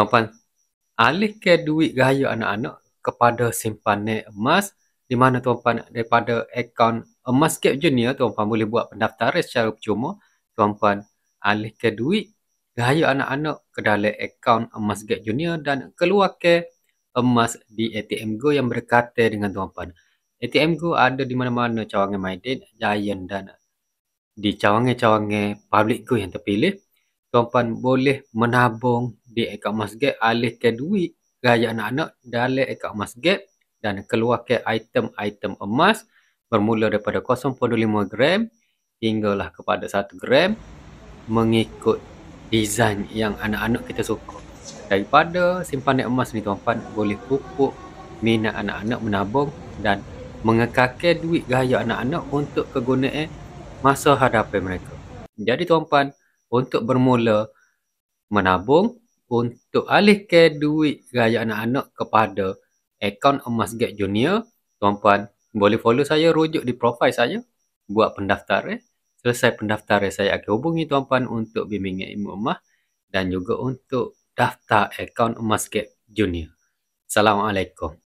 Tuan-puan, alihkan duit gaya anak-anak kepada simpanan emas di mana tuan-puan daripada akaun Emas Gap Junior, tuan-puan boleh buat pendaftaran secara percuma. Tuan-puan alihkan duit gaya anak-anak ke dalam akaun Emas Gap Junior dan keluarkan emas di ATM Go yang berdekatan dengan tuan-puan. ATM Go ada di mana-mana cawangan Maidin, Giant dan di cawangan-cawangan public go yang terpilih. Tuan-puan boleh menabung di akaun Emas Gap, alihkan duit gaya anak-anak dalam akaun Emas Gap dan keluarkan item-item emas bermula daripada 0.5 gram hinggalah kepada 1 gram mengikut design yang anak-anak kita suka. Daripada simpanan emas ni tuan-puan boleh pupuk minat anak-anak menabung dan mengekalkan duit gaya anak-anak untuk kegunaan masa hadapan mereka. Jadi tuan-puan, untuk bermula menabung, untuk alihkan duit gaya anak-anak kepada akaun Emas Gap Junior, tuan-puan boleh follow saya, rujuk di profil saya, buat pendaftaran. Selesai pendaftaran saya akan hubungi tuan-puan untuk bimbingan ilmu emas dan juga untuk daftar akaun Emas Gap Junior. Assalamualaikum.